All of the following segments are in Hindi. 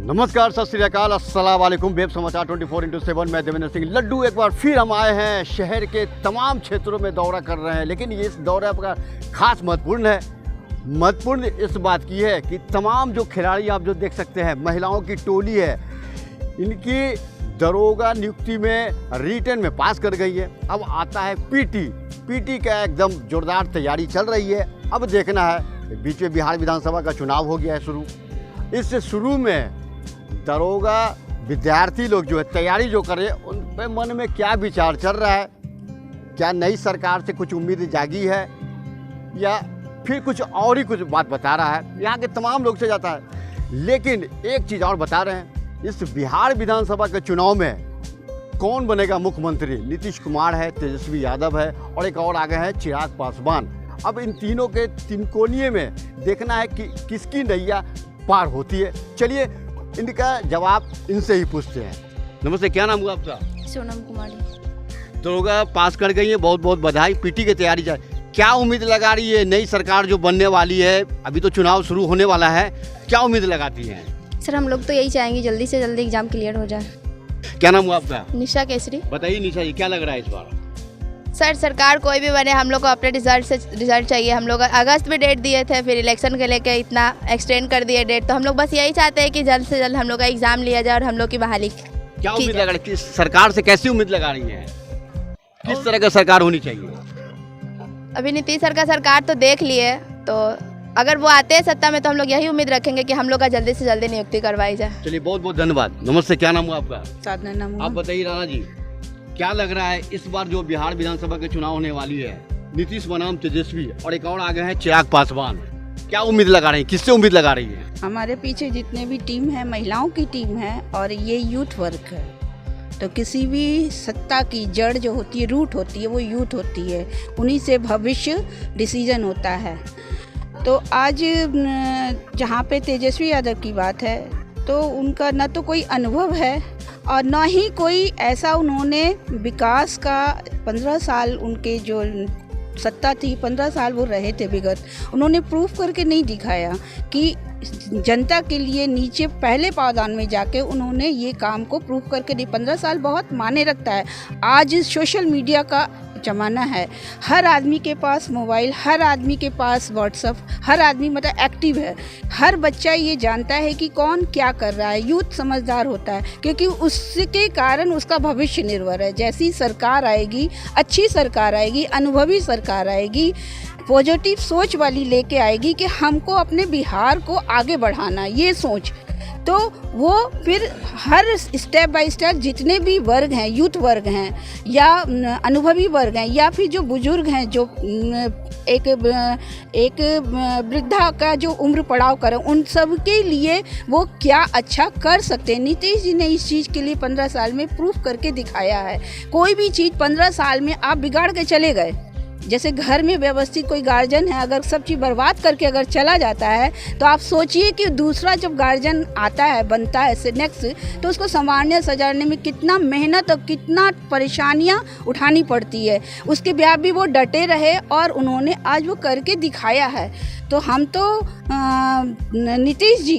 नमस्कार, सत श्री अकाल, अस्सलाम वालेकुम। वेब समाचार 24/7 मैं देवेंद्र सिंह लड्डू एक बार फिर हम आए हैं। शहर के तमाम क्षेत्रों में दौरा कर रहे हैं, लेकिन ये इस दौरे आपका खास महत्वपूर्ण है। महत्वपूर्ण इस बात की है कि तमाम जो खिलाड़ी आप जो देख सकते हैं, महिलाओं की टोली है, इनकी दरोगा नियुक्ति में रिटन में पास कर गई है। अब आता है पीटी का एकदम जोरदार तैयारी चल रही है। अब देखना है, बीच में बिहार विधानसभा का चुनाव हो गया है शुरू। इससे शुरू में दरोगा विद्यार्थी लोग जो है तैयारी जो कर रहे हैं, उन पे मन में क्या विचार चल रहा है, क्या नई सरकार से कुछ उम्मीद जागी है या फिर कुछ और ही कुछ बात बता रहा है, यहाँ के तमाम लोग से जाता है। लेकिन एक चीज़ और बता रहे हैं, इस बिहार विधानसभा के चुनाव में कौन बनेगा मुख्यमंत्री? नीतीश कुमार है, तेजस्वी यादव है और एक और आगे है चिराग पासवान। अब इन तीनों के तिनकोनिये में देखना है कि किसकी नैया पार होती है। चलिए इनका जवाब इनसे ही पूछते हैं। नमस्ते, क्या नाम हुआ आपका? सोनम कुमारी। दरोगा पास कर गई है, बहुत बहुत बधाई। पीटी की तैयारी चल, क्या उम्मीद लगा रही है? नई सरकार जो बनने वाली है, अभी तो चुनाव शुरू होने वाला है, क्या उम्मीद लगाती हैं? सर, हम लोग तो यही चाहेंगे जल्दी से जल्दी एग्जाम क्लियर हो जाए। क्या नाम हुआ आपका? निशा केसरी। बताइए निशा जी, क्या लग रहा है इस बार? सर, सरकार कोई भी बने, हम लोग को अपने रिजल्ट चाहिए। हम लोग अगस्त में डेट दिए थे, फिर इलेक्शन के लेके इतना एक्सटेंड कर दिए डेट, तो हम लोग बस यही चाहते हैं कि जल्द से जल्द हम लोग का एग्जाम लिया जाए और हम लोग की बहाली। क्या उम्मीद लगा रही है? सरकार से कैसी उम्मीद लगा रही है? किस तरह का सरकार होनी चाहिए? अभी नीतीश सर का सरकार तो देख लिए, तो अगर वो आते हैं सत्ता में तो हम लोग यही उम्मीद रखेंगे कि हम लोग का जल्दी से जल्दी नियुक्ति करवाई जाए। चलिए, बहुत बहुत धन्यवाद। नमस्ते, क्या नाम हुआ आपका? साधना नाम हुआ। आप बताइए राणा जी, क्या लग रहा है इस बार जो बिहार विधानसभा के चुनाव होने वाली है, नीतीश बनाम तेजस्वी और एक और आगे है चिराग पासवान, क्या उम्मीद लगा रही है? किससे उम्मीद लगा रही है? हमारे पीछे जितने भी टीम है, महिलाओं की टीम है और ये यूथ वर्क है। तो किसी भी सत्ता की जड़ जो होती है, रूट होती है, वो यूथ होती है। उन्हीं से भविष्य डिसीजन होता है। तो आज जहाँ पे तेजस्वी यादव की बात है, तो उनका न तो कोई अनुभव है और न ही कोई ऐसा उन्होंने विकास का 15 साल उनके जो सत्ता थी, 15 साल वो रहे थे विगत, उन्होंने प्रूफ करके नहीं दिखाया कि जनता के लिए नीचे पहले पावदान में जाके उन्होंने ये काम को प्रूफ करके नहीं। 15 साल बहुत मायने रखता है। आज सोशल मीडिया का ज़माना है, हर आदमी के पास मोबाइल, हर आदमी के पास व्हाट्सएप, हर आदमी मतलब एक्टिव है। हर बच्चा ये जानता है कि कौन क्या कर रहा है। यूथ समझदार होता है क्योंकि उसके कारण उसका भविष्य निर्भर है। जैसी सरकार आएगी, अच्छी सरकार आएगी, अनुभवी सरकार आएगी, पॉजिटिव सोच वाली लेके आएगी कि हमको अपने बिहार को आगे बढ़ाना, ये सोच, तो वो फिर हर स्टेप बाय स्टेप जितने भी वर्ग हैं, यूथ वर्ग हैं या अनुभवी वर्ग हैं या फिर जो बुजुर्ग हैं, जो एक वृद्धा का जो उम्र पड़ाव करें, उन सब के लिए वो क्या अच्छा कर सकते हैं। नीतीश जी ने इस चीज़ के लिए 15 साल में प्रूफ करके दिखाया है। कोई भी चीज़ 15 साल में आप बिगाड़ के चले गए। जैसे घर में व्यवस्थित कोई गार्जियन है, अगर सब चीज़ बर्बाद करके अगर चला जाता है, तो आप सोचिए कि दूसरा जब गार्जियन आता है, बनता है नेक्स्ट, तो उसको संवारने सजाने में कितना मेहनत और कितना परेशानियां उठानी पड़ती है। उसके बाद भी वो डटे रहे और उन्होंने आज वो करके दिखाया है। तो हम तो नीतीश जी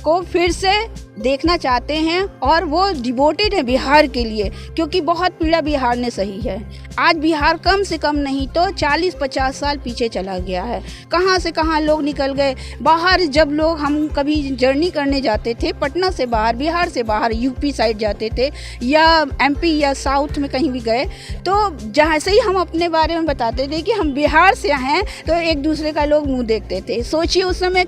को फिर से देखना चाहते हैं और वो डिवोटेड है बिहार के लिए, क्योंकि बहुत पीड़ा बिहार ने सही है। आज बिहार कम से कम नहीं तो 40-50 साल पीछे चला गया है। कहाँ से कहाँ लोग निकल गए बाहर। जब लोग हम कभी जर्नी करने जाते थे पटना से बाहर, बिहार से बाहर, यूपी साइड जाते थे या एमपी या साउथ में कहीं भी गए, तो जहाँ से ही हम अपने बारे में बताते थे कि हम बिहार से हैं, तो एक दूसरे का लोग मुँह देखते थे। सोचिए उस समय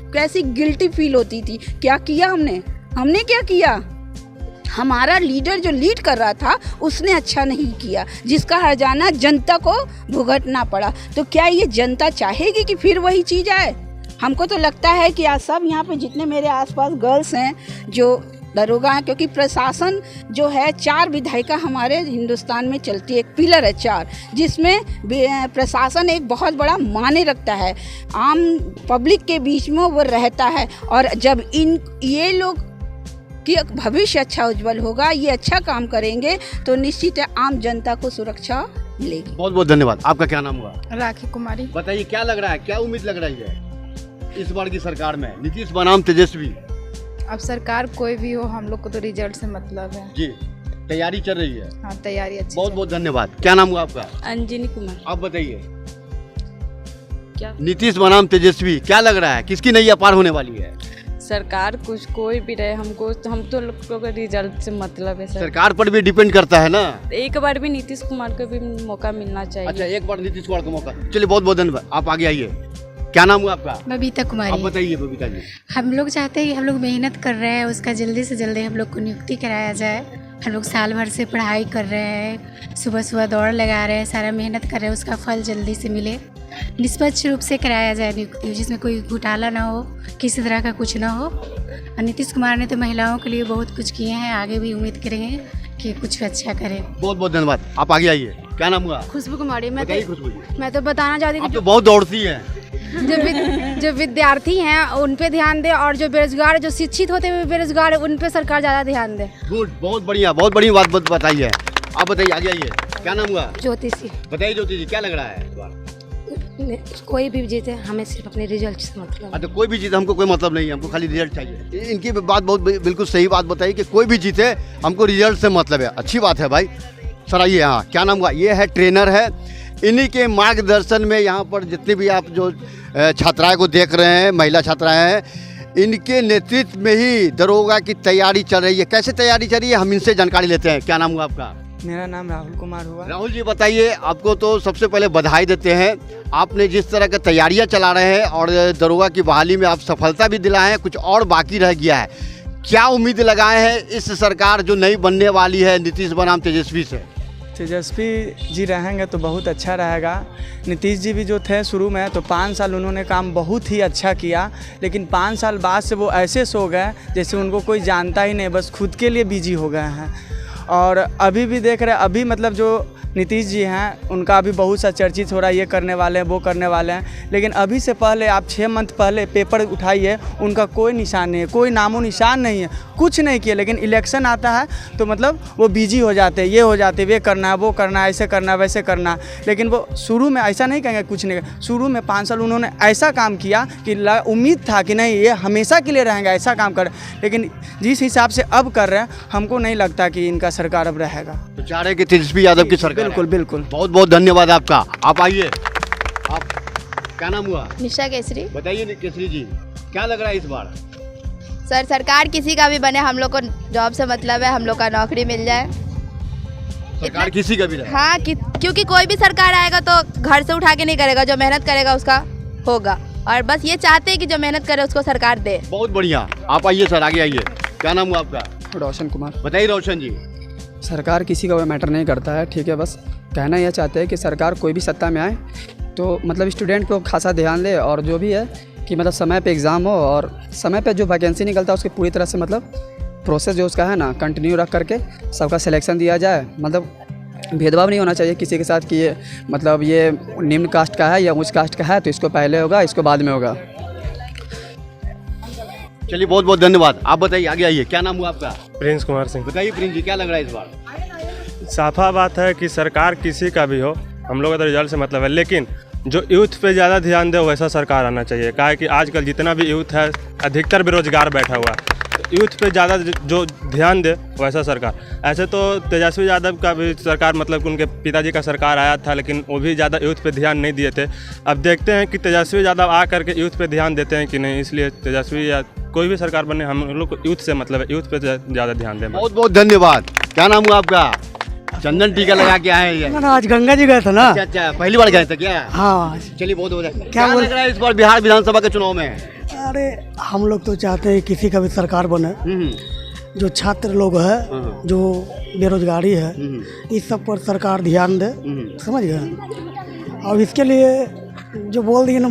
कैसी गिल्टी फील होती थी। क्या किया हमने क्या किया? हमारा लीडर जो लीड कर रहा था उसने अच्छा नहीं किया, जिसका हर्जाना जनता को भुगतना पड़ा। तो क्या ये जनता चाहेगी कि फिर वही चीज़ आए? हमको तो लगता है कि आज सब यहाँ पे जितने मेरे आसपास गर्ल्स हैं जो दरोगा हैं, क्योंकि प्रशासन जो है 4 विधायिका हमारे हिंदुस्तान में चलती है, एक पिलर है 4, जिसमें प्रशासन एक बहुत बड़ा माने रखता है। आम पब्लिक के बीच में वो रहता है और जब ये लोग कि भविष्य अच्छा उज्जवल होगा, ये अच्छा काम करेंगे, तो निश्चित है आम जनता को सुरक्षा मिलेगी। बहुत बहुत धन्यवाद। आपका क्या नाम हुआ? राखी कुमारी। बताइए क्या लग रहा है, क्या उम्मीद लग रही है इस बार की सरकार में? नीतीश बनाम तेजस्वी? अब सरकार कोई भी हो, हम लोग को तो रिजल्ट से मतलब है। जी, तैयारी चल रही है। हाँ, तैयारी अच्छी। बहुत बहुत धन्यवाद। क्या नाम हुआ आपका? अंजनी कुमार। आप बताइए क्या? नीतीश बनाम तेजस्वी, क्या लग रहा है किसकी नैया पार होने वाली है? सरकार कुछ कोई भी रहे, हम तो लोगों को रिजल्ट से मतलब है सर। सरकार पर भी डिपेंड करता है ना। एक बार भी नीतीश कुमार को भी मौका मिलना चाहिए। अच्छा, एक बार नीतीश कुमार को मौका। चलिए बहुत बहुत धन्यवाद। आप आगे आइए। क्या नाम हुआ आपका? बबीता आप कुमारी। बताइए बबीता जी। हम लोग चाहते हैं कि हम लोग मेहनत कर रहे हैं, उसका जल्दी से जल्दी हम लोग को नियुक्ति कराया जाए। हम लोग साल भर से पढ़ाई कर रहे हैं, सुबह सुबह दौड़ लगा रहे हैं, सारा मेहनत कर रहे हैं, उसका फल जल्दी से मिले, निष्पक्ष रूप से कराया जाए नियुक्ति, जिसमें कोई घोटाला ना हो, किसी तरह का कुछ ना हो। और नीतीश कुमार ने तो महिलाओं के लिए बहुत कुछ किए हैं, आगे भी उम्मीद करेंगे कि कुछ अच्छा करें। बहुत बहुत धन्यवाद। आप आगे आइए। क्या नाम हुआ? खुशबू कुमारी। बताइए खुशबू जी। मैं तो बताना चाहती आप तो बहुत दौड़ती हैं। जो विद्यार्थी हैं उन पे ध्यान दे, और जो बेरोजगार, जो शिक्षित होते हुए बेरोजगार है, उन पे सरकार ज़्यादा ध्यान दे। गुड, बहुत बढ़िया बात बताई है। आप बताइए, आगे आइए। क्या नाम हुआ? ज्योतिषी। बताइए ज्योति जी, क्या लग रहा है इस बार? कोई भी जीते, हमें सिर्फ अपने रिजल्ट से मतलब। तो कोई भी जीते हमको कोई मतलब नहीं है, हमको खाली रिजल्ट चाहिए। इनकी बात बहुत बिल्कुल सही बात बताई कि कोई भी जीते हमको रिजल्ट से मतलब है। अच्छी बात है भाई। सर आइए। हाँ, क्या नाम हुआ? ये है ट्रेनर है, इन्हीं के मार्गदर्शन में यहाँ पर जितने भी आप जो छात्राएं को देख रहे हैं, महिला छात्राएं हैं, इनके नेतृत्व में ही दरोगा की तैयारी चल रही है। कैसे तैयारी चल रही है, हम इनसे जानकारी लेते हैं। क्या नाम हुआ आपका? मेरा नाम राहुल कुमार हुआ। राहुल जी बताइए, आपको तो सबसे पहले बधाई देते हैं। आपने जिस तरह की तैयारियां चला रहे हैं और दरोगा की बहाली में आप सफलता भी दिलाए हैं, कुछ और बाकी रह गया है, क्या उम्मीद लगाए हैं इस सरकार जो नई बनने वाली है नीतीश बनाम तेजस्वी से? तेजस्वी जी रहेंगे तो बहुत अच्छा रहेगा। नीतीश जी भी जो थे शुरू में तो 5 साल उन्होंने काम बहुत ही अच्छा किया, लेकिन 5 साल बाद से वो ऐसे सो गए जैसे उनको कोई जानता ही नहीं, बस खुद के लिए बिजी हो गए हैं। और अभी भी देख रहे हैं, अभी मतलब जो नीतीश जी हैं उनका अभी बहुत सा चर्चित हो रहा है, ये करने वाले हैं, वो करने वाले हैं, लेकिन अभी से पहले आप 6 मंथ पहले पेपर उठाइए, उनका कोई निशान नहीं है, कोई नामो निशान नहीं है, कुछ नहीं किया। लेकिन इलेक्शन आता है तो मतलब वो बिजी हो जाते हैं, ये हो जाते हैं, ये करना है, वो करना है, ऐसे करना है, वैसे करना है। लेकिन वो शुरू में ऐसा नहीं कहेंगे कुछ नहीं, शुरू में 5 साल उन्होंने ऐसा काम किया कि उम्मीद था कि नहीं ये हमेशा के लिए रहेंगे, ऐसा काम कर। लेकिन जिस हिसाब से अब कर रहे हैं, हमको नहीं लगता कि इनका सरकार अब रहेगा। तो चाह रहे हैं कि तेजस्वी यादव की सरकार? बिल्कुल बिल्कुल। बहुत बहुत धन्यवाद आपका। आप आइए। आप क्या नाम हुआ? निशा केसरी। बताइए केसरी जी, क्या लग रहा है इस बार? सर, सरकार किसी का भी बने, हम लोग को जॉब से मतलब है, हम लोग का नौकरी मिल जाए। सरकार किसी का भी रहे। हाँ, क्योंकि कोई भी सरकार आएगा तो घर से उठा के नहीं करेगा, जो मेहनत करेगा उसका होगा। और बस ये चाहते हैं कि जो मेहनत करे उसको सरकार दे। बहुत बढ़िया। आप आइए सर, आगे आइए। क्या नाम हुआ आपका? रोशन कुमार। बताइए रोशन जी। सरकार किसी का मैटर नहीं करता है, ठीक है, बस कहना यह चाहते हैं कि सरकार कोई भी सत्ता में आए तो मतलब स्टूडेंट को खासा ध्यान दे, और जो भी है कि मतलब समय पे एग्ज़ाम हो और समय पे जो वैकेंसी निकलता है उसकी पूरी तरह से मतलब प्रोसेस जो उसका है ना कंटिन्यू रख करके सबका सिलेक्शन दिया जाए। मतलब भेदभाव नहीं होना चाहिए किसी के साथ कि ये मतलब ये निम्न कास्ट का है या उच्च कास्ट का है तो इसको पहले होगा, इसको बाद में होगा। चलिए बहुत बहुत धन्यवाद। आप बताइए, आगे आइए। क्या नाम हुआ आपका? प्रिंस कुमार सिंह। बताइए प्रिंस जी, क्या लग रहा है इस बार? साफा बात है कि सरकार किसी का भी हो, हम लोग का तो रिजल्ट से मतलब है, लेकिन जो यूथ पे ज़्यादा ध्यान दे वैसा सरकार आना चाहिए। क्या है कि आजकल जितना भी यूथ है अधिकतर बेरोजगार बैठा हुआ है, यूथ पे ज़्यादा जो ध्यान दे वैसा सरकार। ऐसे तो तेजस्वी यादव का भी सरकार मतलब उनके पिताजी का सरकार आया था, लेकिन वो भी ज़्यादा यूथ पे ध्यान नहीं दिए थे। अब देखते हैं कि तेजस्वी यादव आ करके यूथ पे ध्यान देते हैं कि नहीं, इसलिए तेजस्वी या कोई भी सरकार बने, हम लोग को यूथ से मतलब है, यूथ पे ज़्यादा ध्यान दें। बहुत बहुत धन्यवाद। क्या नाम हुआ आपका? चंदन टीका लगा के आए हैं। आज गंगा जी गए थे ना। अच्छा, पहली बार गए थे क्या? हाँ। चलिए बहुत बहुत। क्या लग रहा है इस बार बिहार विधानसभा के चुनाव में? अरे हम लोग तो चाहते हैं किसी का भी सरकार बने, जो छात्र लोग है, जो बेरोजगारी है, इस सब पर सरकार ध्यान दे, समझ गए। और इसके लिए जो बोल दी ना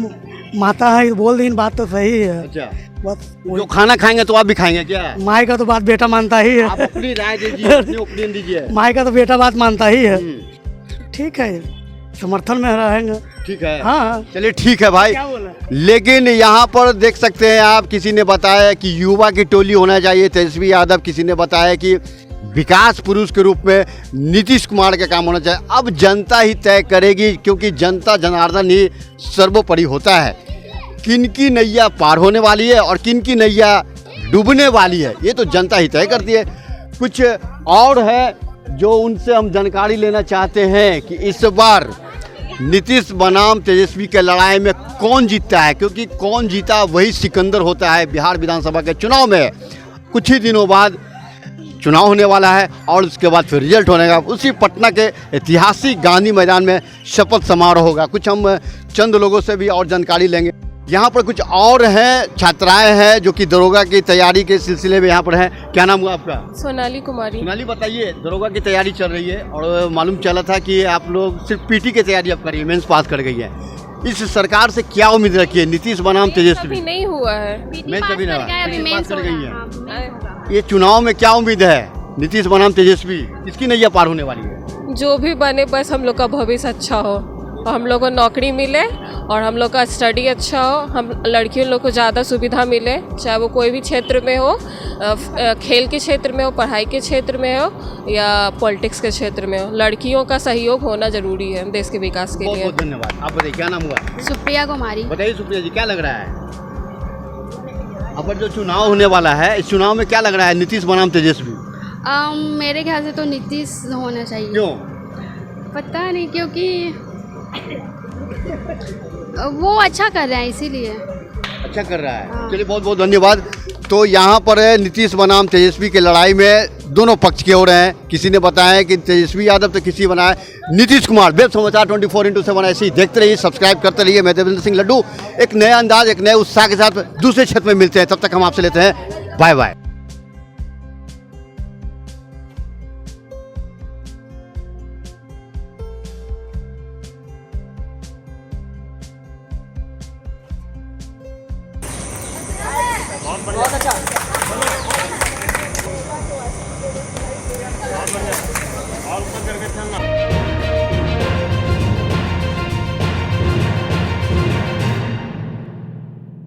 माता है, बोल दी बात तो सही है। अच्छा, बस जो खाना खाएंगे तो आप भी खाएंगे क्या? माई का तो बात बेटा मानता ही है। आप अपनी राय दीजिए, अपनी ओपिनियन दीजिए। माई का तो बेटा बात मानता ही है। ठीक है, समर्थन में रहेंगे। ठीक है। हाँ, चलिए ठीक है भाई। लेकिन यहाँ पर देख सकते हैं आप, किसी ने बताया कि युवा की टोली होना चाहिए तेजस्वी यादव, किसी ने बताया कि विकास पुरुष के रूप में नीतीश कुमार का काम होना चाहिए। अब जनता ही तय करेगी, क्योंकि जनता जनार्दन ही सर्वोपरि होता है। किनकी नैया पार होने वाली है और किनकी नैया डूबने वाली है, ये तो जनता ही तय करती है। कुछ और है जो उनसे हम जानकारी लेना चाहते हैं कि इस बार नीतीश बनाम तेजस्वी के लड़ाई में कौन जीतता है, क्योंकि कौन जीता वही सिकंदर होता है। बिहार विधानसभा के चुनाव में कुछ ही दिनों बाद चुनाव होने वाला है और उसके बाद फिर रिजल्ट होने का। उसी पटना के ऐतिहासिक गांधी मैदान में शपथ समारोह होगा। कुछ हम चंद लोगों से भी और जानकारी लेंगे। यहाँ पर कुछ और हैं, छात्राएं हैं जो कि दरोगा की तैयारी के सिलसिले में यहाँ पर हैं। क्या नाम हुआ आपका? सोनाली कुमारी। सोनाली, बताइए, दरोगा की तैयारी चल रही है और मालूम चला था कि आप लोग सिर्फ पीटी की तैयारी आप करिए, मेंस पास कर गई है। इस सरकार से क्या उम्मीद रखी है? नीतीश बनाम तेजस्वी अभी नहीं हुआ है, मेंस अभी नहीं पास कर गई है। ये चुनाव में क्या उम्मीद है? नीतीश बनाम तेजस्वी, किसकी नैया पार होने वाली है? जो भी बने, बस हम लोग का भविष्य अच्छा हो और हम लोग को नौकरी मिले और हम लोग का स्टडी अच्छा हो, हम लड़कियों लोग को ज़्यादा सुविधा मिले, चाहे वो कोई भी क्षेत्र में हो, खेल के क्षेत्र में हो, पढ़ाई के क्षेत्र में हो या पॉलिटिक्स के क्षेत्र में हो। लड़कियों का सहयोग होना जरूरी है देश के विकास के लिए। बहुत धन्यवाद। आप बताइए, क्या नाम हुआ? सुप्रिया कुमारी। बताइए सुप्रिया जी, क्या लग रहा है अब जो चुनाव होने वाला है, इस चुनाव में क्या लग रहा है, नीतीश बनाम तेजस्वी? मेरे ख्याल से तो नीतीश होना चाहिए। क्यों? पता नहीं, क्योंकि वो अच्छा कर रहे हैं इसीलिए। अच्छा कर रहा है, चलिए बहुत बहुत धन्यवाद। तो यहाँ पर है नीतीश बनाम तेजस्वी की लड़ाई में दोनों पक्ष के हो रहे हैं। किसी ने बताया कि तेजस्वी यादव, तो किसी बनाया नीतीश कुमार। वेब समाचार 24x7 ऐसे ही देखते रहिए, सब्सक्राइब करते रहिए। मैं देवेंद्र सिंह लड्डू एक नए अंदाज, एक नए उत्साह के साथ दूसरे क्षेत्र में मिलते हैं। तब तक हम आपसे लेते हैं बाय बाय। बहुत अच्छा। और ऊपर करके चलना।